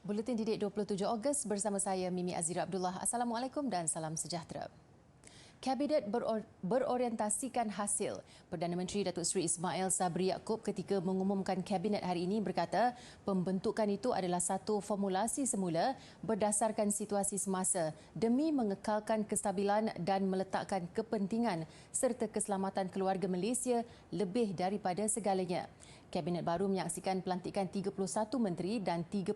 Buletin Didik 27 Ogos bersama saya Mimi Azira Abdullah. Assalamualaikum dan salam sejahtera. Kabinet berorientasikan hasil. Perdana Menteri Datuk Seri Ismail Sabri Yaakob ketika mengumumkan Kabinet hari ini berkata pembentukan itu adalah satu formulasi semula berdasarkan situasi semasa demi mengekalkan kestabilan dan meletakkan kepentingan serta keselamatan keluarga Malaysia lebih daripada segalanya. Kabinet baru menyaksikan pelantikan 31 menteri dan 38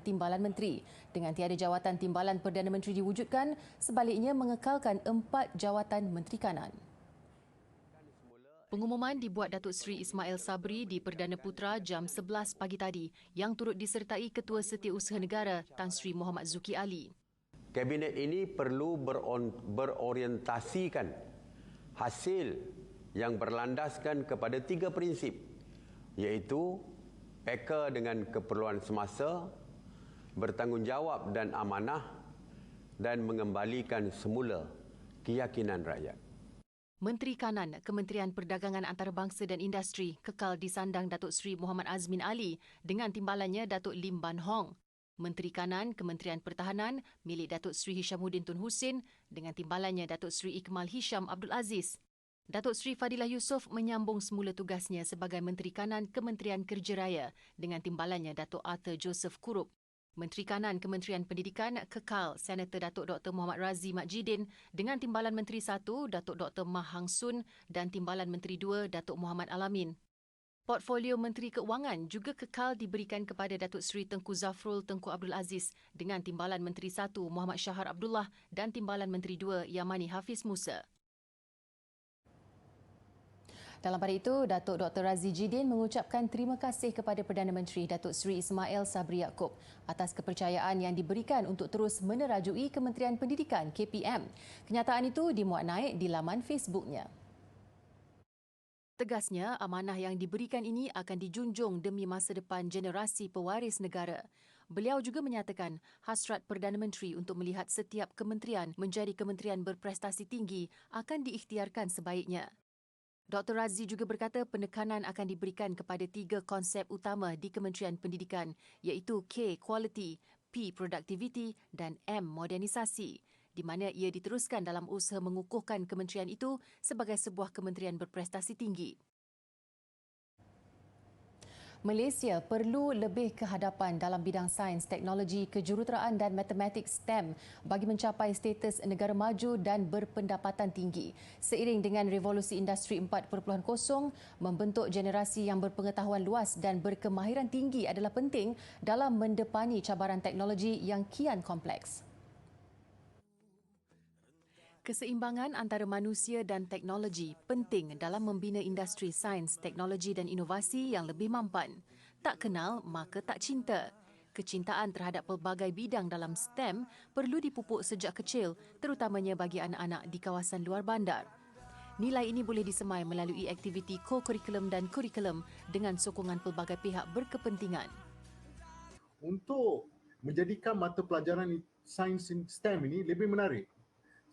timbalan menteri. Dengan tiada jawatan timbalan Perdana Menteri diwujudkan, sebaliknya mengekalkan 4 jawatan Menteri Kanan. Pengumuman dibuat Datuk Seri Ismail Sabri di Perdana Putra jam 11 pagi tadi yang turut disertai Ketua Setiausaha Negara Tan Sri Muhammad Zuki Ali. Kabinet ini perlu berorientasikan hasil yang berlandaskan kepada 3 prinsip, iaitu peka dengan keperluan semasa, bertanggungjawab dan amanah, dan mengembalikan semula keyakinan rakyat. Menteri Kanan, Kementerian Perdagangan Antarabangsa dan Industri kekal disandang Datuk Seri Muhammad Azmin Ali dengan timbalannya Datuk Lim Ban Hong. Menteri Kanan, Kementerian Pertahanan milik Datuk Seri Hishamuddin Tun Hussein dengan timbalannya Datuk Seri Ikmal Hisham Abdul Aziz. Datuk Seri Fadilah Yusof menyambung semula tugasnya sebagai Menteri Kanan Kementerian Kerja Raya dengan timbalannya Datuk Arthur Joseph Kurup. Menteri Kanan Kementerian Pendidikan kekal Senator Datuk Dr. Muhammad Razi Majidin dengan timbalan Menteri 1 Datuk Dr. Mah Hang Sun dan timbalan Menteri 2 Datuk Muhammad Alamin. Portfolio Menteri Keuangan juga kekal diberikan kepada Datuk Seri Tengku Zafrul Tengku Abdul Aziz dengan timbalan Menteri 1 Muhammad Shahar Abdullah dan timbalan Menteri 2 Yamani Hafiz Musa. Dalam pada itu, Datuk Dr. Razi Jidin mengucapkan terima kasih kepada Perdana Menteri Datuk Seri Ismail Sabri Yaakob atas kepercayaan yang diberikan untuk terus menerajui Kementerian Pendidikan KPM. Kenyataan itu dimuat naik di laman Facebooknya. Tegasnya, amanah yang diberikan ini akan dijunjung demi masa depan generasi pewaris negara. Beliau juga menyatakan hasrat Perdana Menteri untuk melihat setiap kementerian menjadi kementerian berprestasi tinggi akan diikhtiarkan sebaiknya. Dr. Razi juga berkata penekanan akan diberikan kepada 3 konsep utama di Kementerian Pendidikan iaitu K, Quality, P, Productivity dan M, Modernisasi, di mana ia diteruskan dalam usaha mengukuhkan kementerian itu sebagai sebuah kementerian berprestasi tinggi. Malaysia perlu lebih kehadapan dalam bidang sains, teknologi, kejuruteraan dan matematik STEM bagi mencapai status negara maju dan berpendapatan tinggi. Seiring dengan revolusi industri 4.0, membentuk generasi yang berpengetahuan luas dan berkemahiran tinggi adalah penting dalam mendepani cabaran teknologi yang kian kompleks. Keseimbangan antara manusia dan teknologi penting dalam membina industri sains, teknologi dan inovasi yang lebih mampan. Tak kenal, maka tak cinta. Kecintaan terhadap pelbagai bidang dalam STEM perlu dipupuk sejak kecil, terutamanya bagi anak-anak di kawasan luar bandar. Nilai ini boleh disemai melalui aktiviti co-kurikulum dan kurikulum dengan sokongan pelbagai pihak berkepentingan. Untuk menjadikan mata pelajaran sains STEM ini lebih menarik,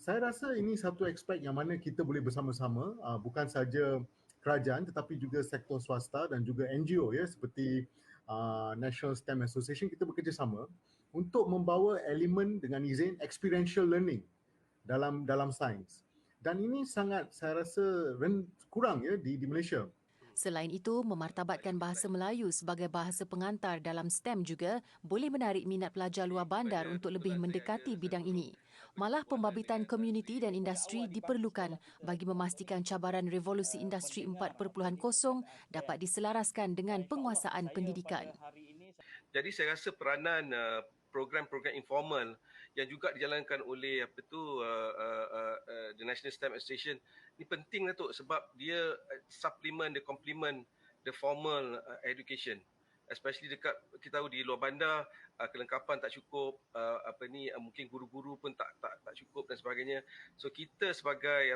saya rasa ini satu aspek yang mana kita boleh bersama-sama, bukan saja kerajaan tetapi juga sektor swasta dan juga NGO ya, seperti National STEM Association. Kita bekerjasama untuk membawa elemen dengan izin experiential learning dalam sains. Dan ini sangat, saya rasa, kurang ya di Malaysia. Selain itu, memartabatkan bahasa Melayu sebagai bahasa pengantar dalam STEM juga boleh menarik minat pelajar luar bandar untuk lebih mendekati bidang ini. Malah pembabitan komuniti dan industri diperlukan bagi memastikan cabaran revolusi industri 4.0 dapat diselaraskan dengan penguasaan pendidikan. Jadi saya rasa peranan program-program informal yang juga dijalankan oleh the National STEM Association ni penting lah tu, sebab dia supplement, dia complement the formal education, especially dekat kita tahu di luar bandar kelengkapan tak cukup, mungkin guru-guru pun tak cukup dan sebagainya. So kita sebagai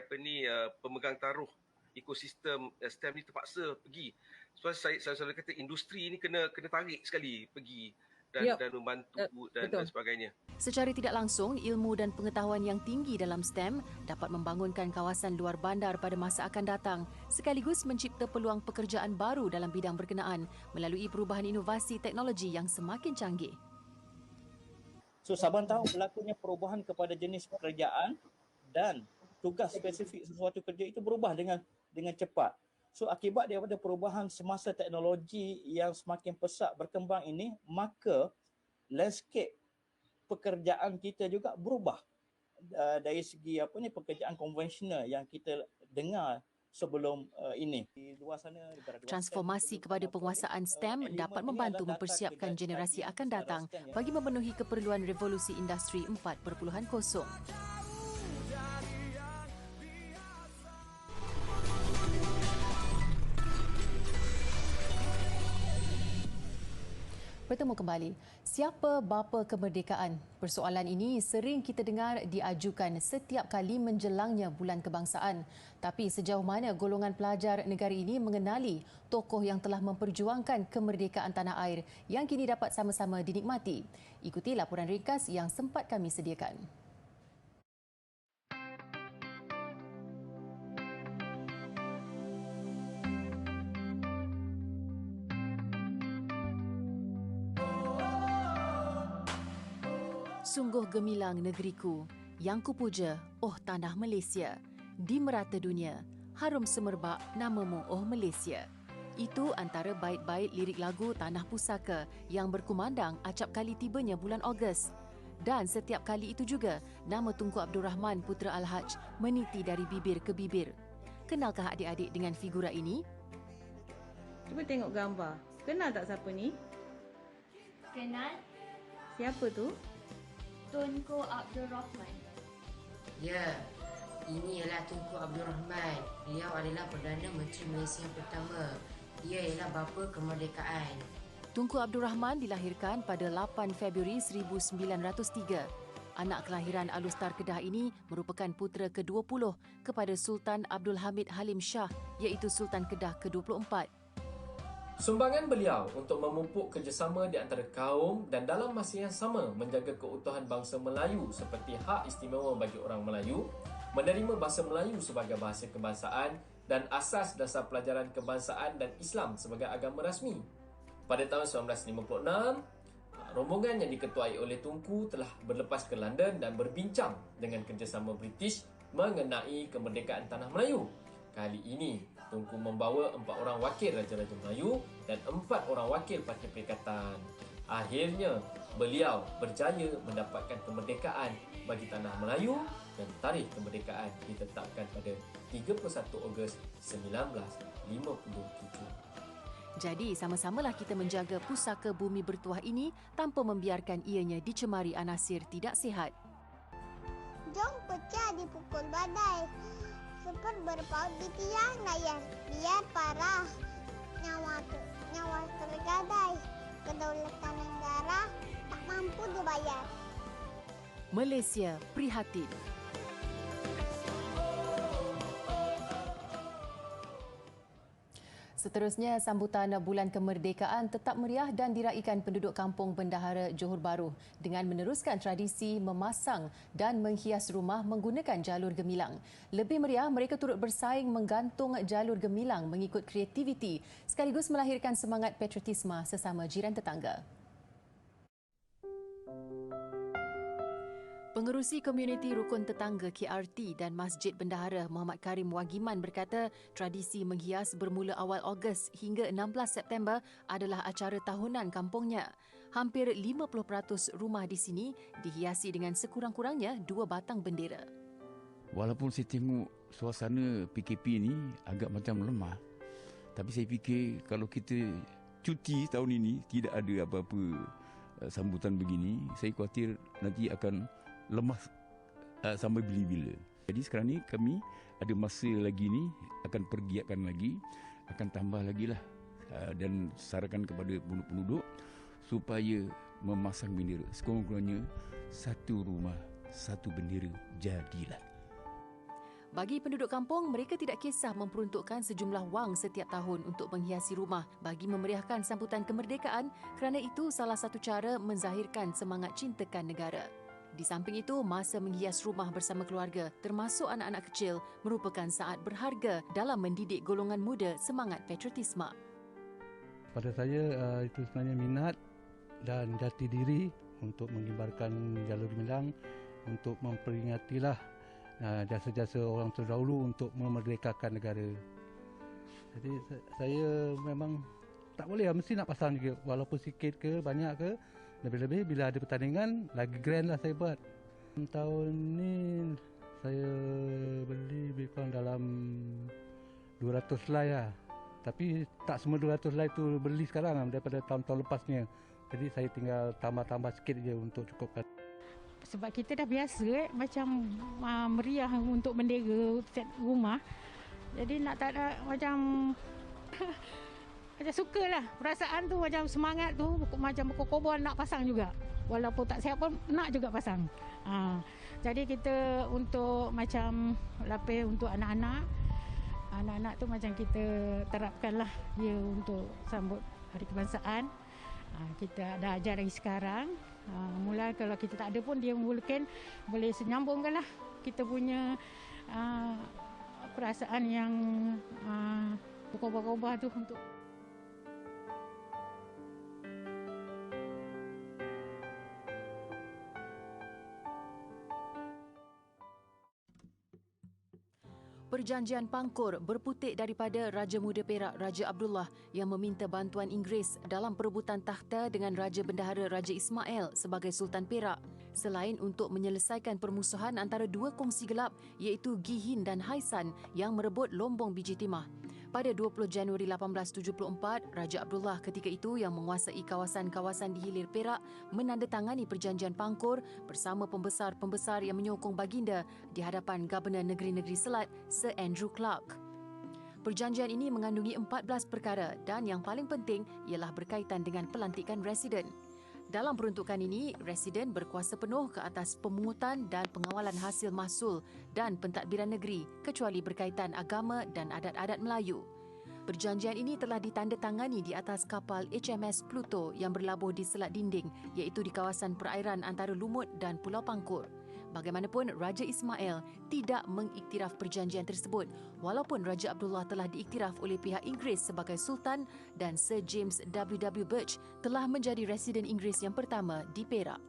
pemegang taruh ekosistem STEM ni terpaksa pergi. So saya selalu kata industri ni kena tarik sekali pergi dan membantu dan sebagainya. Secara tidak langsung, ilmu dan pengetahuan yang tinggi dalam STEM dapat membangunkan kawasan luar bandar pada masa akan datang, sekaligus mencipta peluang pekerjaan baru dalam bidang berkenaan melalui perubahan inovasi teknologi yang semakin canggih. So saban tahun berlakunya perubahan kepada jenis pekerjaan dan tugas spesifik sesuatu kerja itu berubah dengan cepat. So akibat daripada perubahan semasa teknologi yang semakin pesat berkembang ini, maka landscape pekerjaan kita juga berubah dari segi pekerjaan konvensional yang kita dengar sebelum ini. Di luar sana, Transformasi kepada penguasaan STEM dapat membantu mempersiapkan generasi akan datang bagi memenuhi keperluan revolusi industri 4.0. Bertemu kembali. Siapa bapa kemerdekaan? Persoalan ini sering kita dengar diajukan setiap kali menjelangnya Bulan Kebangsaan. Tapi sejauh mana golongan pelajar negara ini mengenali tokoh yang telah memperjuangkan kemerdekaan tanah air yang kini dapat sama-sama dinikmati? Ikuti laporan ringkas yang sempat kami sediakan. Sungguh gemilang negeriku, yang kupuja, oh tanah Malaysia. Di merata dunia, harum semerbak namamu, oh Malaysia. Itu antara bait-bait lirik lagu Tanah Pusaka yang berkumandang acap kali tibanya bulan Ogos. Dan setiap kali itu juga, nama Tunku Abdul Rahman Putera Al-Haj meniti dari bibir ke bibir. Kenalkah adik-adik dengan figura ini? Cuba tengok gambar. Kenal tak siapa ni? Kenal? Siapa tu? Tunku Abdul Rahman. Ya, ini ialah Tunku Abdul Rahman. Beliau adalah Perdana Menteri Malaysia pertama. Dia ialah bapa kemerdekaan. Tunku Abdul Rahman dilahirkan pada 8 Februari 1903. Anak kelahiran Alustar Kedah ini merupakan putera ke-20 kepada Sultan Abdul Hamid Halim Shah, iaitu Sultan Kedah ke-24. Sumbangan beliau untuk memupuk kerjasama di antara kaum dan dalam masa yang sama menjaga keutuhan bangsa Melayu seperti hak istimewa bagi orang Melayu, menerima bahasa Melayu sebagai bahasa kebangsaan dan asas dasar pelajaran kebangsaan dan Islam sebagai agama rasmi. Pada tahun 1956, rombongan yang diketuai oleh Tunku telah berlepas ke London dan berbincang dengan kerjasama British mengenai kemerdekaan tanah Melayu. Kali ini, Tunku membawa 4 orang wakil Raja-Raja Melayu dan 4 orang wakil Parti Perikatan. Akhirnya, beliau berjaya mendapatkan kemerdekaan bagi tanah Melayu dan tarikh kemerdekaan ditetapkan pada 31 Ogos 1957. Jadi, sama-samalah kita menjaga pusaka bumi bertuah ini tanpa membiarkan ianya dicemari anasir tidak sihat. Jom pecah dipukul badai. Super berpaut di tiang layar, biar parah. Nyawa tergadai, kedaulatan negara tak mampu dibayar. Malaysia prihatin. Seterusnya, sambutan Bulan Kemerdekaan tetap meriah dan diraikan penduduk Kampung Bendahara Johor Bahru dengan meneruskan tradisi memasang dan menghias rumah menggunakan jalur gemilang. Lebih meriah, mereka turut bersaing menggantung jalur gemilang mengikut kreativiti sekaligus melahirkan semangat patriotisme sesama jiran tetangga. Pengerusi Komuniti Rukun Tetangga KRT dan Masjid Bendahara Muhammad Karim Wagiman berkata tradisi menghias bermula awal Ogos hingga 16 September adalah acara tahunan kampungnya. Hampir 50% rumah di sini dihiasi dengan sekurang-kurangnya 2 batang bendera. Walaupun saya tengok suasana PKP ni agak macam lemah, tapi saya fikir kalau kita cuti tahun ini tidak ada apa-apa sambutan begini, saya khawatir nanti akan lemah sampai bila-bila. Jadi sekarang ni kami ada masa lagi ni, akan pergiatkan lagi, akan tambah lagi lah dan sarankan kepada penduduk supaya memasang bendera. Sekurang-kurangnya 1 rumah 1 bendera jadilah. Bagi penduduk kampung, mereka tidak kisah memperuntukkan sejumlah wang setiap tahun untuk menghiasi rumah bagi memeriahkan sambutan kemerdekaan kerana itu salah satu cara menzahirkan semangat cintakan negara. Di samping itu, masa menghias rumah bersama keluarga, termasuk anak-anak kecil, merupakan saat berharga dalam mendidik golongan muda semangat patriotisme. Pada saya, itu sebenarnya minat dan jati diri untuk mengibarkan jalur gemilang untuk memperingatilah jasa-jasa orang terdahulu untuk memerdekakan negara. Jadi saya memang tak boleh, mesti nak pasang juga, walaupun sikit ke banyak ke, lebih-lebih bila ada pertandingan lagi grand lah saya buat. Tahun ni saya beli lebih kurang dalam 200 helai lah. Tapi tak semua 200 helai tu beli sekarang daripada tahun-tahun lepasnya. Jadi saya tinggal tambah-tambah sikit je untuk cukupkan. Sebab kita dah biasa macam meriah untuk bendera set rumah. Jadi nak tak ada macam macam sukalah. Perasaan tu macam semangat tu macam berkobar nak pasang juga. Walaupun tak siap pun nak juga pasang. Jadi kita untuk macam lapis untuk anak-anak tu macam kita terapkanlah dia untuk sambut Hari Kebangsaan. Kita dah ajar dari sekarang. Mula kalau kita tak ada pun dia mungkin boleh senyambungkanlah kita punya perasaan yang berkobar-kobar tu untuk Perjanjian Pangkor berputik daripada Raja Muda Perak Raja Abdullah yang meminta bantuan Inggeris dalam perebutan takhta dengan Raja Bendahara Raja Ismail sebagai Sultan Perak, selain untuk menyelesaikan permusuhan antara dua kongsi gelap iaitu Gihin dan Haisan yang merebut lombong biji timah. Pada 20 Januari 1874, Raja Abdullah ketika itu yang menguasai kawasan-kawasan di hilir Perak menandatangani Perjanjian Pangkor bersama pembesar-pembesar yang menyokong baginda di hadapan Gubernur Negeri-Negeri Selat Sir Andrew Clark. Perjanjian ini mengandungi 14 perkara dan yang paling penting ialah berkaitan dengan pelantikan residen. Dalam peruntukan ini, residen berkuasa penuh ke atas pemungutan dan pengawalan hasil mahsul dan pentadbiran negeri kecuali berkaitan agama dan adat-adat Melayu. Perjanjian ini telah ditandatangani di atas kapal HMS Pluto yang berlabuh di Selat Dinding iaitu di kawasan perairan antara Lumut dan Pulau Pangkor. Bagaimanapun, Raja Ismail tidak mengiktiraf perjanjian tersebut walaupun Raja Abdullah telah diiktiraf oleh pihak Inggeris sebagai Sultan dan Sir James W.W. Birch telah menjadi residen Inggeris yang pertama di Perak.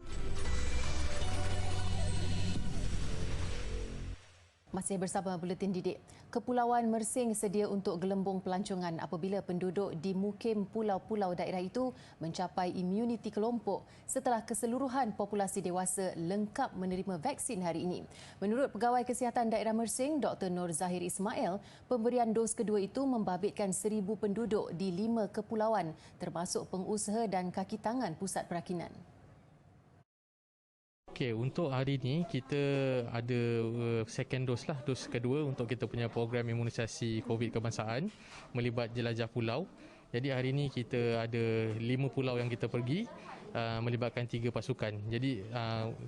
Masih bersama Buletin Didik. Kepulauan Mersing sedia untuk gelembung pelancongan apabila penduduk di mukim pulau-pulau daerah itu mencapai imuniti kelompok setelah keseluruhan populasi dewasa lengkap menerima vaksin hari ini. Menurut Pegawai Kesihatan Daerah Mersing, Dr. Nur Zahir Ismail, pemberian dos kedua itu membabitkan 1,000 penduduk di 5 kepulauan termasuk pengusaha dan kaki tangan pusat perakinan. Okey, untuk hari ini kita ada second dose lah, dos kedua untuk kita punya program imunisasi COVID kebangsaan melibat jelajah pulau. Jadi hari ini kita ada 5 pulau yang kita pergi melibatkan 3 pasukan. Jadi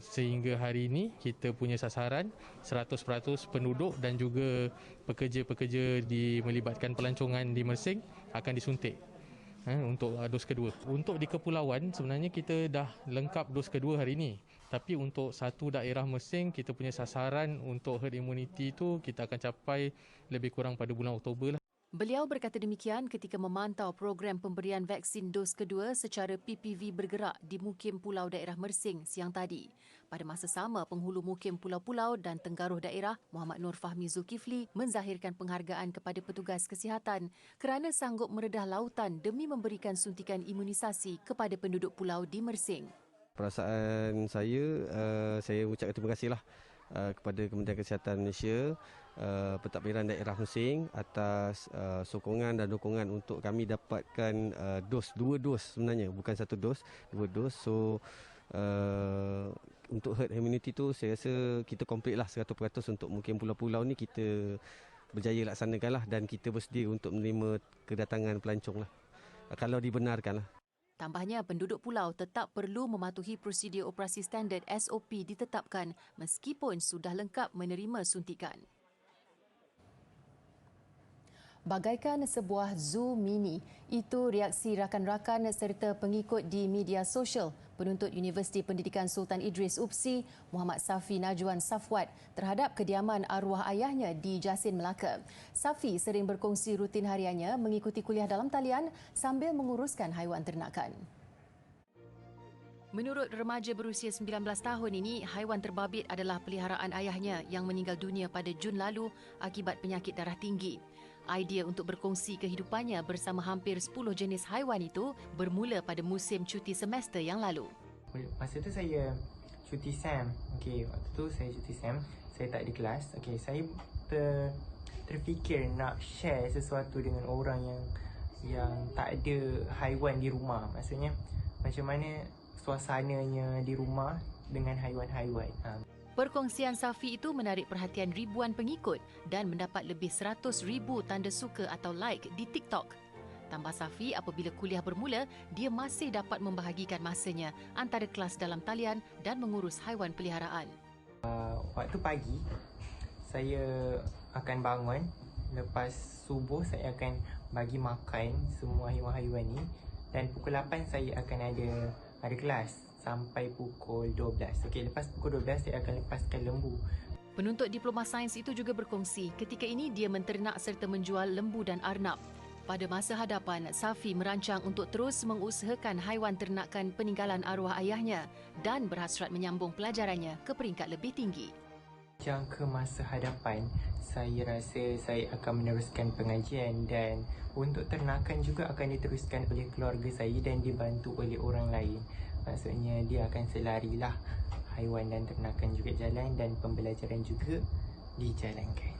sehingga hari ini kita punya sasaran 100% penduduk dan juga pekerja-pekerja melibatkan pelancongan di Mersing akan disuntik untuk dos kedua. Untuk di kepulauan sebenarnya kita dah lengkap dos kedua hari ini. Tapi untuk satu daerah Mersing, kita punya sasaran untuk herd immunity itu kita akan capai lebih kurang pada bulan Oktober lah. Beliau berkata demikian ketika memantau program pemberian vaksin dos kedua secara PPV bergerak di mukim pulau daerah Mersing siang tadi. Pada masa sama, penghulu mukim pulau-pulau dan tenggaruh daerah Muhammad Nur Fahmi Zulkifli menzahirkan penghargaan kepada petugas kesihatan kerana sanggup meredah lautan demi memberikan suntikan imunisasi kepada penduduk pulau di Mersing. Perasaan saya ucapkan terima kasihlah kepada Kementerian Kesihatan Malaysia, pentadbiran daerah Mersing atas sokongan dan dukungan untuk kami dapatkan dua dos sebenarnya, bukan satu dos, 2 dos. So untuk herd immunity tu saya rasa kita complete lah 100% untuk mungkin pulau-pulau ni kita berjaya laksanakan lah dan kita bersedia untuk menerima kedatangan pelancong lah kalau dibenarkan lah. Tambahnya, penduduk pulau tetap perlu mematuhi prosedur operasi standard SOP ditetapkan meskipun sudah lengkap menerima suntikan. Bagaikan sebuah zoo mini, itu reaksi rakan-rakan serta pengikut di media sosial penuntut Universiti Pendidikan Sultan Idris UPSI Muhammad Safi Najwan Safwat terhadap kediaman arwah ayahnya di Jasin, Melaka. Safi sering berkongsi rutin hariannya mengikuti kuliah dalam talian sambil menguruskan haiwan ternakan. Menurut remaja berusia 19 tahun ini, haiwan terbabit adalah peliharaan ayahnya yang meninggal dunia pada Jun lalu akibat penyakit darah tinggi. Idea untuk berkongsi kehidupannya bersama hampir 10 jenis haiwan itu bermula pada musim cuti semester yang lalu. Masa tu saya cuti SEM. Okey, waktu tu saya cuti SEM, saya tak di kelas. Okey, saya terfikir nak share sesuatu dengan orang yang tak ada haiwan di rumah. Maksudnya macam mana suasananya di rumah dengan haiwan-haiwan. Perkongsian Safi itu menarik perhatian ribuan pengikut dan mendapat lebih 100,000 tanda suka atau like di TikTok. Tambah Safi, apabila kuliah bermula, dia masih dapat membahagikan masanya antara kelas dalam talian dan mengurus haiwan peliharaan. Waktu pagi, saya akan bangun. Lepas subuh, saya akan bagi makan semua haiwan-haiwan ni. Dan pukul 8 saya akan ada kelas sampai pukul 12. Okey, lepas pukul 12 saya akan lepaskan lembu. Penuntut diploma sains itu juga berkongsi ketika ini dia menternak serta menjual lembu dan arnab. Pada masa hadapan, Safi merancang untuk terus mengusahakan haiwan ternakan peninggalan arwah ayahnya dan berhasrat menyambung pelajarannya ke peringkat lebih tinggi. Jangka masa hadapan, saya rasa saya akan meneruskan pengajian dan untuk ternakan juga akan diteruskan oleh keluarga saya dan dibantu oleh orang lain. Maksudnya dia akan selarilah haiwan dan ternakan juga jalan dan pembelajaran juga dijalankan.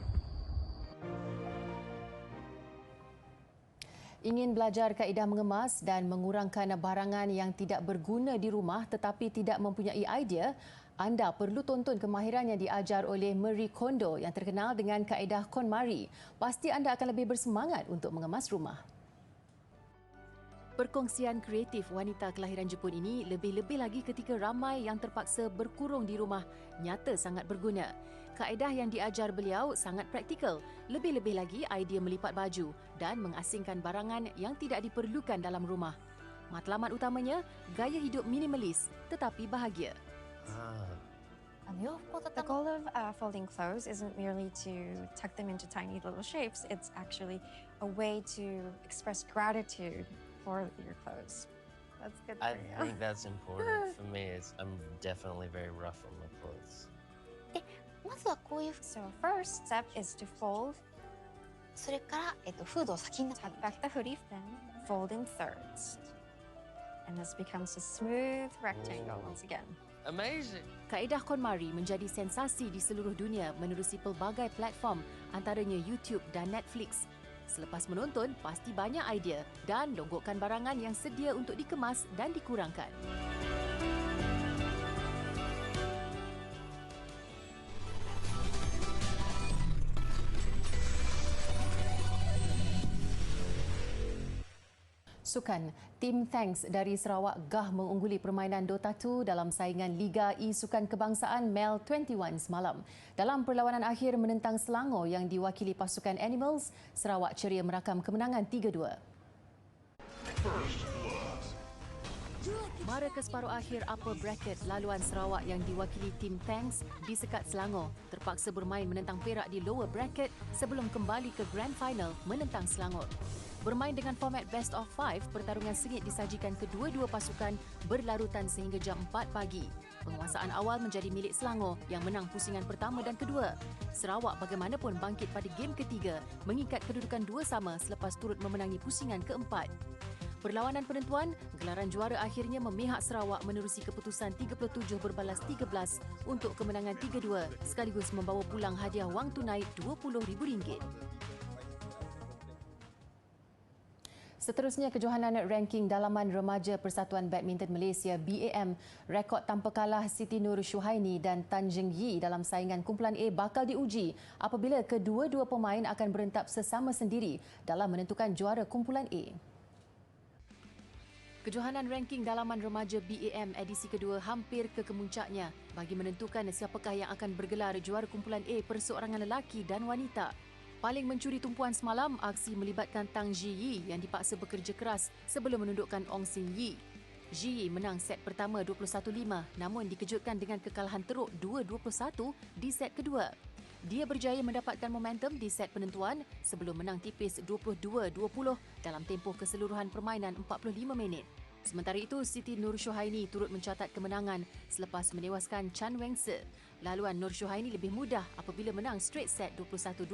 Ingin belajar kaedah mengemas dan mengurangkan barangan yang tidak berguna di rumah tetapi tidak mempunyai idea, anda perlu tonton kemahiran yang diajar oleh Marie Kondo yang terkenal dengan kaedah KonMari. Pasti anda akan lebih bersemangat untuk mengemas rumah. Perkongsian kreatif wanita kelahiran Jepun ini lebih-lebih lagi ketika ramai yang terpaksa berkurung di rumah nyata sangat berguna. Kaedah yang diajar beliau sangat praktikal, lebih-lebih lagi idea melipat baju dan mengasingkan barangan yang tidak diperlukan dalam rumah. Matlamat utamanya, gaya hidup minimalis tetapi bahagia. The goal of folding clothes isn't merely to tuck them into tiny little shapes. It's actually a way to express gratitude for your clothes. That's good for you. I think that's important. For me, I'm definitely very rough on my clothes. So first step is to fold. それから、フードを先に tuck back the hoodie, then fold in thirds. And this becomes a smooth rectangle once again. Amazing. Kaedah KonMari menjadi sensasi di seluruh dunia menerusi pelbagai platform antaranya YouTube dan Netflix. Selepas menonton, pasti banyak idea dan longgokkan barangan yang sedia untuk dikemas dan dikurangkan. Sukan, tim Thanks dari Sarawak gah mengungguli permainan Dota 2 dalam saingan Liga E Sukan Kebangsaan MEL 21 semalam. Dalam perlawanan akhir menentang Selangor yang diwakili pasukan Animals, Sarawak ceria merakam kemenangan 3-2. Mara ke separuh akhir upper bracket, laluan Sarawak yang diwakili tim Thanks disekat Selangor terpaksa bermain menentang Perak di lower bracket sebelum kembali ke grand final menentang Selangor. Bermain dengan format best of 5, pertarungan sengit disajikan kedua-dua pasukan berlarutan sehingga jam 4 pagi. Penguasaan awal menjadi milik Selangor yang menang pusingan pertama dan kedua. Sarawak bagaimanapun bangkit pada game ketiga, mengikat kedudukan 2-2 selepas turut memenangi pusingan keempat. Perlawanan penentuan, gelaran juara akhirnya memihak Sarawak menerusi keputusan 37 berbalas 13 untuk kemenangan 3-2 sekaligus membawa pulang hadiah wang tunai RM20,000. Seterusnya, kejohanan ranking dalaman remaja Persatuan Badminton Malaysia BAM, rekod tanpa kalah Siti Nur Syuhaini dan Tan Jeng Yi dalam saingan kumpulan A bakal diuji apabila kedua-dua pemain akan berentap sesama sendiri dalam menentukan juara kumpulan A. Kejohanan ranking dalaman remaja BAM edisi kedua hampir ke kemuncaknya bagi menentukan siapakah yang akan bergelar juara kumpulan A perseorangan lelaki dan wanita. Paling mencuri tumpuan semalam, aksi melibatkan Tang Ji Yi yang dipaksa bekerja keras sebelum menundukkan Ong Sin Yi. Ji Yi menang set pertama 21-5 namun dikejutkan dengan kekalahan teruk 2-21 di set kedua. Dia berjaya mendapatkan momentum di set penentuan sebelum menang tipis 22-20 dalam tempoh keseluruhan permainan 45 minit. Sementara itu, Siti Nur Syuhaini turut mencatat kemenangan selepas menewaskan Chan Wengse. Laluan Nur Syuhaini lebih mudah apabila menang straight set 21-12,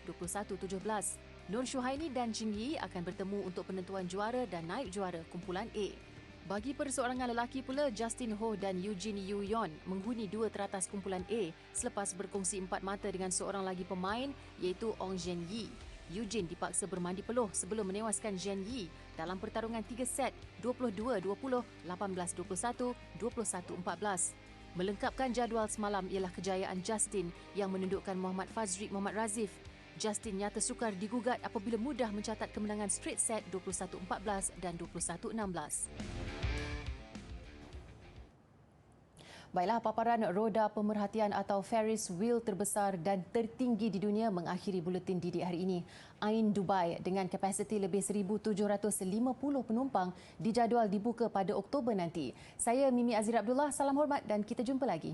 21-17. Nur Syuhaini dan Jing Yi akan bertemu untuk penentuan juara dan naib juara kumpulan A. Bagi perseorangan lelaki pula, Justin Ho dan Eugene Yu Yon menghuni dua teratas kumpulan A selepas berkongsi 4 mata dengan seorang lagi pemain iaitu Ong Zhen Yi. Eugene dipaksa bermandi peluh sebelum menewaskan Zhen Yi dalam pertarungan 3 set 22-20, 18-21, 21-14. Melengkapkan jadual semalam ialah kejayaan Justin yang menundukkan Muhammad Fazriq Muhammad Razif. Justin nyata sukar digugat apabila mudah mencatat kemenangan straight set 21-14 dan 21-16. Baiklah, paparan roda pemerhatian atau Ferris wheel terbesar dan tertinggi di dunia mengakhiri buletin didik hari ini. Ain Dubai dengan kapasiti lebih 1,750 penumpang dijadual dibuka pada Oktober nanti. Saya Mimi Azira Abdullah, salam hormat dan kita jumpa lagi.